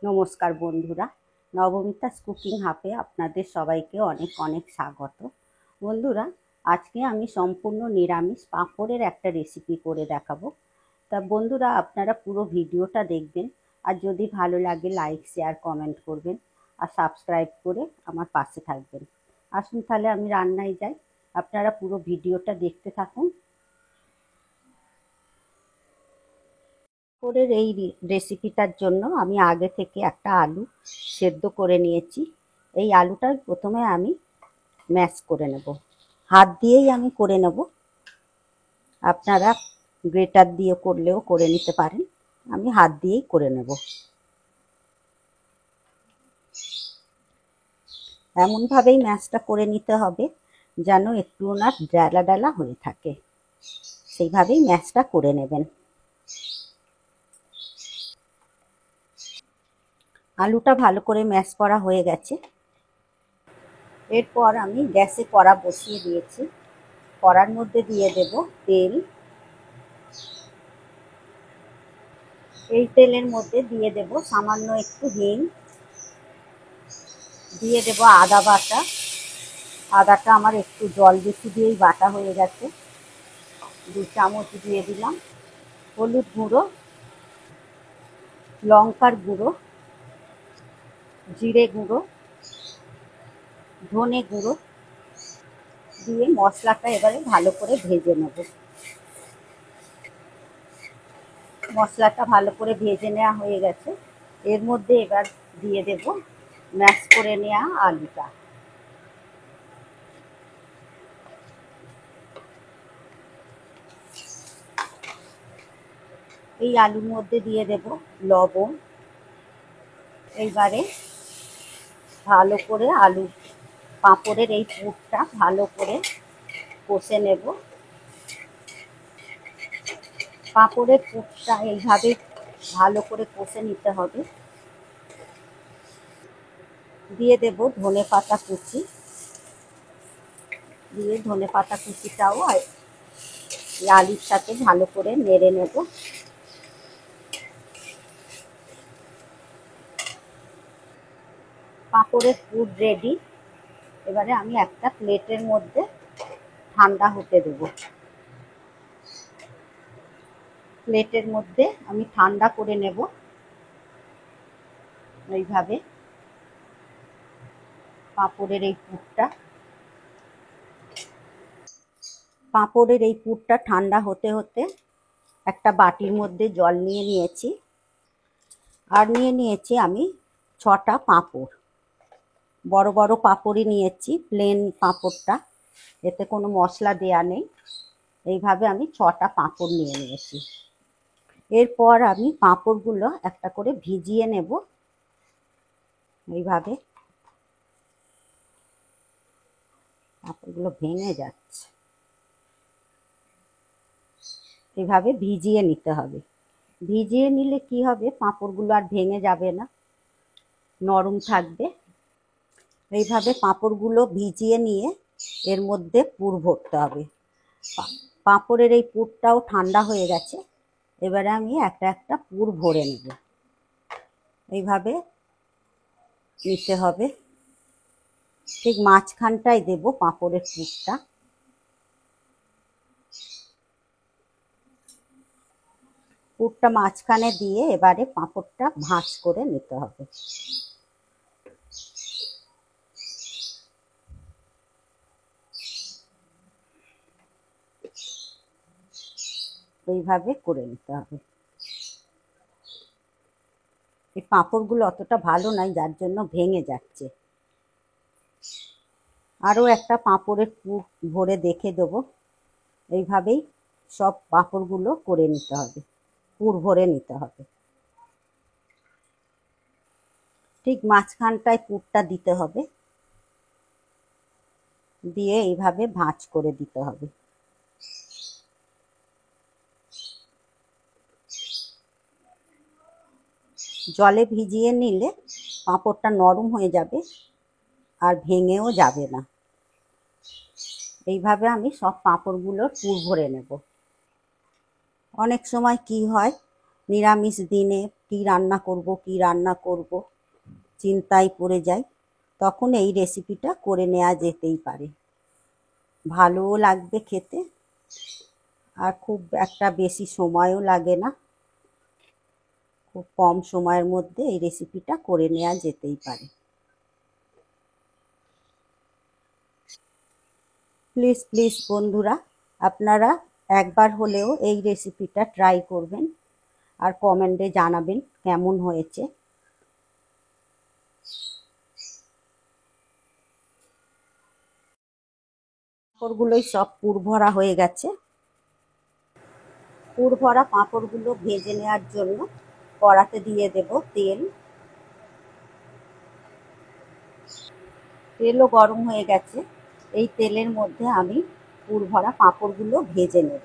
নমস্কার বন্ধুরা, নবমিতাস কুকিং হাবে আপনাদের সবাইকে অনেক অনেক স্বাগত। বন্ধুরা, আজকে আমি সম্পূর্ণ নিরামিষ পাঁপড়ের একটা রেসিপি করে দেখাবো। তা বন্ধুরা, আপনারা পুরো ভিডিওটা দেখবেন, আর যদি ভালো লাগে লাইক শেয়ার কমেন্ট করবেন, আর সাবস্ক্রাইব করে আমার পাশে থাকবেন। আসুন তাহলে আমি রান্নায় যাই, আপনারা পুরো ভিডিওটা দেখতে থাকুন। পাঁপড়ের এই রেসিপিটার জন্য আমি আগে থেকে একটা আলু সেদ্ধ করে নিয়েছি। এই আলুটা প্রথমে আমি ম্যাশ করে নেব, হাত দিয়েই আমি করে নেব। আপনারা গ্রেটার দিয়ে করলেও করে নিতে পারেন, আমি হাত দিয়েই করে নেব। এমনভাবেই ম্যাশটা করে নিতে হবে যেন একটু না ডালা ডালা হয়ে থাকে, সেইভাবেই ম্যাশটা করে নেবেন। আলুটা ভালো করে ম্যাশ করা হয়ে গেছে। এরপর আমি গ্যাসে কড়া বসিয়ে দিয়েছি। কড়ার মধ্যে দিয়ে দেব তেল। এই তেলের মধ্যে দিয়ে দেব সামান্য একটু হিং, দিয়ে দেব আদা বাটা। আদাটা আমার একটু জল বেশি দিয়েই বাটা হয়ে গেছে। 2 চামচ দিয়ে দিলাম হলুদ গুঁড়ো, লঙ্কার গুঁড়ো, জিরে গুঁড়ো, ধনে গুঁড়ো দিয়ে মশলাটা এবারে ভালো করে ভেজে নেব। মশলাটা ভালো করে ভেজে নেওয়া হয়ে গেছে। এর মধ্যে এবার দিয়ে দেব ম্যাশ করে নেওয়া আলুটা। এই আলুর মধ্যে দিয়ে দেব লবণ। এইবারে ভালো করে পাঁপড়ের এই পুরটা ভালো করে কষে নেব। পাঁপড়ের পুরটা এইভাবে ভালো করে কষে নিতে হবে। দিয়ে দেব ধনে পাতা কুচি, দিয়ে ধনে পাতা কুচিটাও আলুর সাথে ভালো করে নেড়ে নেব। পাঁপড়ের পুর রেডি। এবারে আমি একটা প্লেটের মধ্যে ঠান্ডা হতে দেব। প্লেটের মধ্যে আমি ঠান্ডা করে নেব। এইভাবে পাঁপড়ের এই পুরটা ঠান্ডা হতে হতে একটা বাটির মধ্যে জল নিয়ে নিয়েছি, আর নিয়ে নিয়েছি আমি 6টা পাঁপড়। বড় বড় পাঁপড়ই নিয়েছি, প্লেন পাঁপড়টা, এতে কোনো মশলা দেয়া নেই। এইভাবে আমি 6টা পাঁপড় নিয়ে নিয়েছি। এরপর আমি পাঁপড়গুলো একটা করে ভিজিয়ে নেব। এইভাবে পাঁপড়গুলো ভেঙে যাচ্ছে, এইভাবে ভিজিয়ে নিতে হবে। ভিজিয়ে নিলে কি হবে, পাঁপড়গুলো আর ভেঙে যাবে না, নরম থাকবে। এইভাবে পাঁপড়গুলো ভিজিয়ে নিয়ে এর মধ্যে পুর ভরতে হবে। পাঁপড়ের এই পুরটাও ঠান্ডা হয়ে গেছে। এবারে আমি একটা একটা পুর ভরে নেব। এইভাবে নিতে হবে। ঠিক মাঝখানটায় দেব পাঁপড়ের পুরটা। পুরটা মাঝখানে দিয়ে এবারে পাঁপড়টা ভাঁজ করে নিতে হবে। এইভাবে করে নিতে হবে। এই পাঁপড়গুলো অতটা ভালো নয়, যার জন্য ভেঙে যাচ্ছে। আরও একটা পাঁপড়ের পুর ভরে দেখে দেবো। এইভাবেই সব পাঁপড়গুলো করে নিতে হবে, পুর ভরে নিতে হবে। ঠিক মাঝখানটায় পুরটা দিতে হবে, দিয়ে এইভাবে ভাঁজ করে দিতে হবে। জলে ভিজিয়ে নিলে পাঁপড়টা নরম হয়ে যাবে আর ভেঙেও যাবে না। এইভাবে আমি সব পাঁপড়গুলোর পুর ভরে নেব। অনেক সময় কি হয়, নিরামিষ দিনে কি রান্না করব চিন্তায় পড়ে যাই, তখন এই রেসিপিটা করে নেওয়া যেতেই পারে। ভালোও লাগবে খেতে, আর খুব একটা বেশি সময়ও লাগে না। খুব কম সময়ের মধ্যে এই রেসিপিটা করে নেওয়া যেতেই পারে। প্লিজ প্লিজ বন্ধুরা, আপনারা একবার হলেও এই রেসিপিটা ট্রাই করবেন আর কমেন্টে জানাবেন কেমন হয়েছে। পাঁপড়গুলোই সব পুর ভরা হয়ে গেছে। পুর ভরা পাঁপড়গুলো ভেজে নেওয়ার জন্য কড়াতে দিয়ে দেব তেল। তেলও গরম হয়ে গেছে। এই তেলের মধ্যে আমি পুর ভরা পাঁপড়গুলো ভেজে নেব।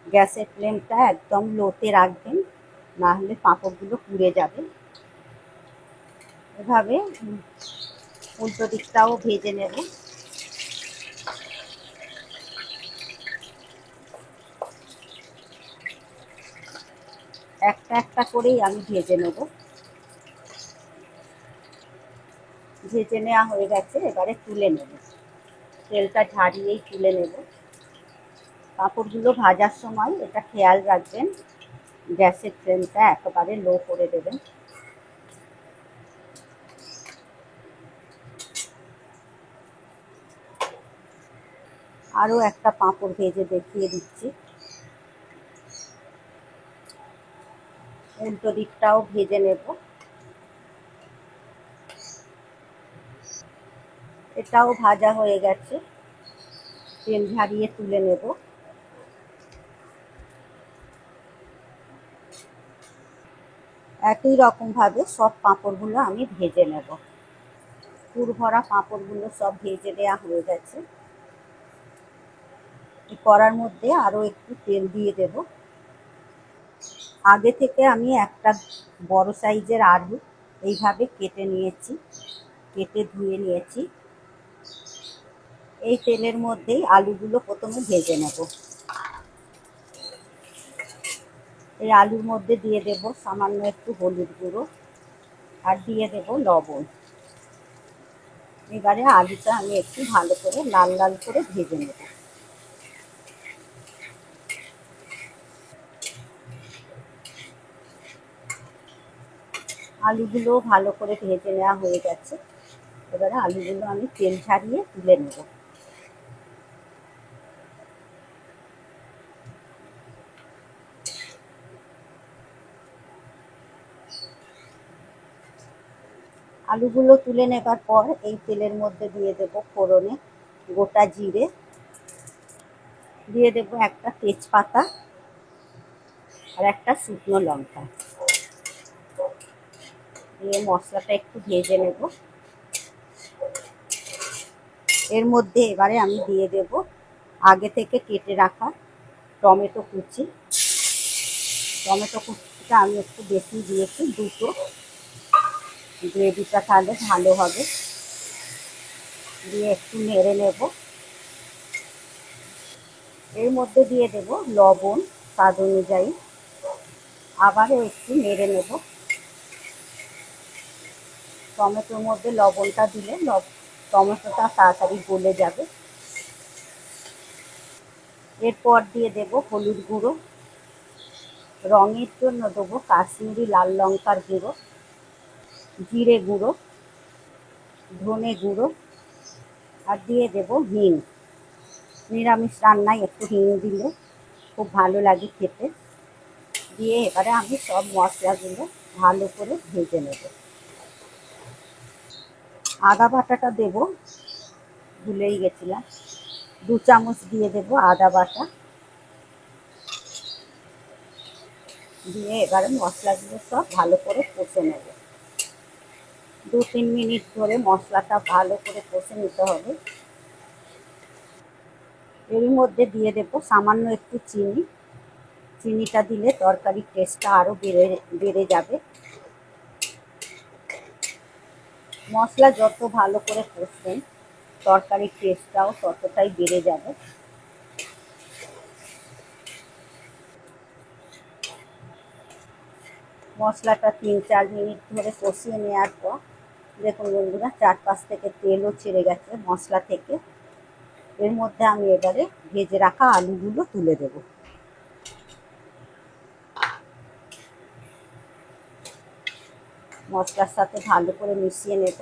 গ্যাসের ফ্লেমটা একদম লোতে রাখবেন, না হলে পাঁপড়গুলো পুড়ে যাবে। এভাবে উল্টো দিকটাও ভেজে নেব। একটা একটা করেই আমি ভেজে নেব। ভেজে নেওয়া হয়ে গেছে, এবারে তুলে নেব। তেলটা ঝারিয়েই তুলে নেব। পাঁপড়গুলো ভাজার সময় এটা খেয়াল রাখবেন, গ্যাসের ফ্লেমটা একেবারে লো করে দেবেন। আরও একটা পাঁপড় ভেজে দেখিয়ে দিচ্ছি। উল্টো দিকটাও ভেজে নেব। এটাও ভাজা হয়ে গেছে, তেল ঝারিয়ে তুলে নেব। একই রকমভাবে সব পাঁপড়গুলো আমি ভেজে নেব। পুর ভরা পাঁপড়গুলো সব ভেজে দেওয়া হয়ে গেছে। এই কড়ার মধ্যে আরও একটু তেল দিয়ে দেব। আগে থেকে আমি একটা বড় সাইজের আলু এইভাবে কেটে নিয়েছি, কেটে ধুয়ে নিয়েছি। এই তেলের মধ্যেই আলুগুলো প্রথমে ভেজে নেব। এই আলুর মধ্যে দিয়ে দেব সামান্য একটু হলুদ গুঁড়ো, আর দিয়ে দেব লবণ। এবারে আলুটা আমি একটু ভালো করে লাল লাল করে ভেজে নেব। আলুগুলো ভালো করে ভেজে নেওয়া হয়ে গেছে। এবারে আলুগুলো আমি তেল ঝারিয়ে তুলে নেব। আলুগুলো তুলে নেবার পর এই তেলের মধ্যে দিয়ে দেব ফোড়নে গোটা জিরে, দিয়ে দেব একটা তেজপাতা আর একটা শুকনো লঙ্কা। দিয়ে মশলাটা একটু ভেজে নেব। এর মধ্যে এবারে আমি দিয়ে দেব আগে থেকে কেটে রাখা টমেটো কুচি। টমেটো কুচিটা আমি একটু বেশি দিয়েছি, দুটো। গ্রেভিটা তাহলে ভালো হবে। দিয়ে একটু নেড়ে নেব। এর মধ্যে দিয়ে দেব লবণ স্বাদ অনুযায়ী। আবারও একটু নেড়ে নেব। টমেটোর মধ্যে লবণটা দিলে টমেটোটা তাড়াতাড়ি গলে যাবে। এরপর দিয়ে দেব হলুদ গুঁড়ো। রঙের জন্য দেবো কাশ্মীরি লাল লঙ্কার গুঁড়ো, জিরে গুঁড়ো, ধনে গুঁড়ো, আর দিয়ে দেব হিং। নিরামিষ রান্নায় একটু হিং দিলে খুব ভালো লাগে খেতে। দিয়ে এবারে আমি সব মশলাগুলো ভালো করে ভেজে নেব। আদা বাটাটা দেব, ভুলেই গেছিলাম। 2 চামচ দিয়ে দেব আদা বাটা। দিয়ে এবারে মশলাগুলো সব ভালো করে কষে নেব। 2-3 মিনিট ধরে মশলাটা ভালো করে কষে নিতে হবে। এর মধ্যে দিয়ে দেব সামান্য একটু চিনি। চিনিটা দিলে তরকারির টেস্টটা আরও বেড়ে যাবে। মশলা যত ভালো করে কষবেন তরকারির টেস্টটাও ততটাই বেড়ে যাবে। মশলাটা 3-4 মিনিট ধরে কষিয়ে নেওয়ার পর দেখুন বন্ধুরা, চারপাশ থেকে তেলও ছেড়ে গেছে মশলা থেকে। এর মধ্যে আমি এবারে ভেজে রাখা আলুগুলো তুলে দেব। মশলার সাথে ভালো করে মিশিয়ে নেব।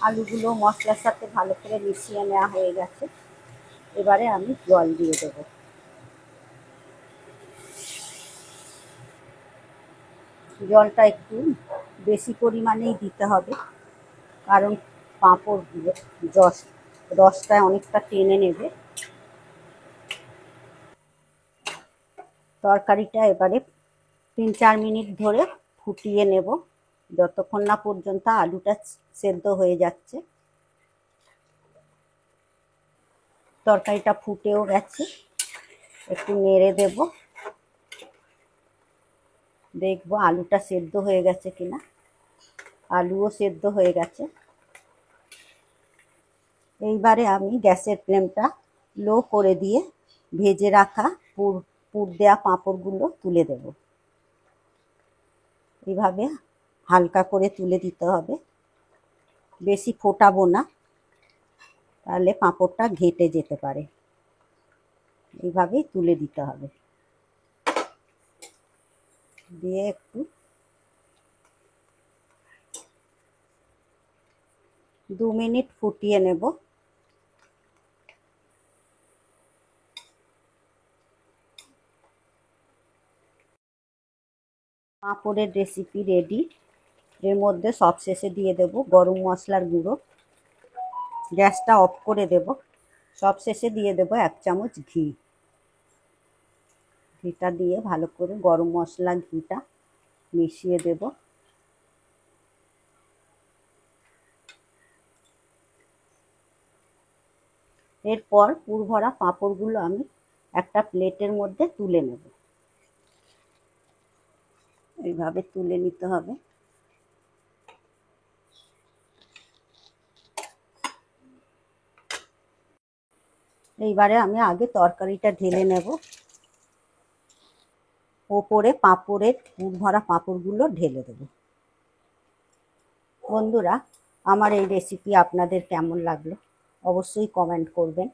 আলুগুলো মশলার সাথে ভালো করে মিশিয়ে নেওয়া হয়ে গেছে। এবারে আমি জল দিয়ে দেব। জলটা একটু বেশি পরিমাণেই দিতে হবে, কারণ পাঁপড় রসটা অনেকটা টেনে নেবে। তরকারিটা এবারে 3-4 মিনিট ধরে ফুটিয়ে নেব, যতক্ষণ না পর্যন্ত আলুটা সেদ্ধ হয়ে যাচ্ছে। তরকারিটা ফুটেও গেছে, একটু নেড়ে দেব, দেখবো আলুটা সেদ্ধ হয়ে গেছে কিনা। আলুও সেদ্ধ হয়ে গেছে। এইবারে আমি গ্যাসের ফ্লেমটা লো করে দিয়ে ভেজে রাখা পুর দেওয়া পাঁপড়গুলো তুলে দেব। এইভাবে হালকা করে তুলে দিতে হবে, বেশি ফোটাবো না, তাহলে পাঁপড়টা ঘেঁটে যেতে পারে। এইভাবেই তুলে দিতে হবে। দিয়ে একটু 2 মিনিট ফুটিয়ে নেব। পাঁপড়ের রেসিপি রেডি। এর মধ্যে সবশেষে দিয়ে দেব গরম মশলার গুঁড়ো। গ্যাসটা অফ করে দেব। সবশেষে দিয়ে দেব 1 চামচ ঘি। ঘিটা দিয়ে ভালো করে গরম মশলা ঘিটা মিশিয়ে দেব। এরপর পুর ভরা পাঁপড়গুলো আমি একটা প্লেটের মধ্যে তুলে নেব। এইভাবে তুলে নিতে হবে। এইবারে আমি আগে তরকারিটা ঢেলে নেব, ওপরে পাঁপড়ের পুর ভরা পাঁপড়গুলো ঢেলে দেব। বন্ধুরা, আমার এই রেসিপি আপনাদের কেমন লাগলো অবশ্যই কমেন্ট করবেন,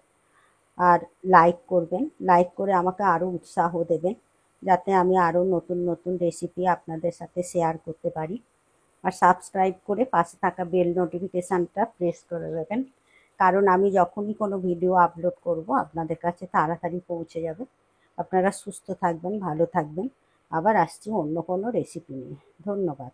আর লাইক করবেন। লাইক করে আমাকে আরও উৎসাহ দেবেন, যাতে আমি আরও নতুন নতুন রেসিপি আপনাদের সাথে শেয়ার করতে পারি। আর সাবস্ক্রাইব করে পাশে থাকা বেল নোটিফিকেশানটা প্রেস করে দেবেন, কারণ আমি যখনই কোনো ভিডিও আপলোড করব আপনাদের কাছে তাড়াতাড়ি পৌঁছে যাবে। আপনারা সুস্থ থাকবেন, ভালো থাকবেন। আবার আসছি অন্য কোনো রেসিপি নিয়ে। ধন্যবাদ।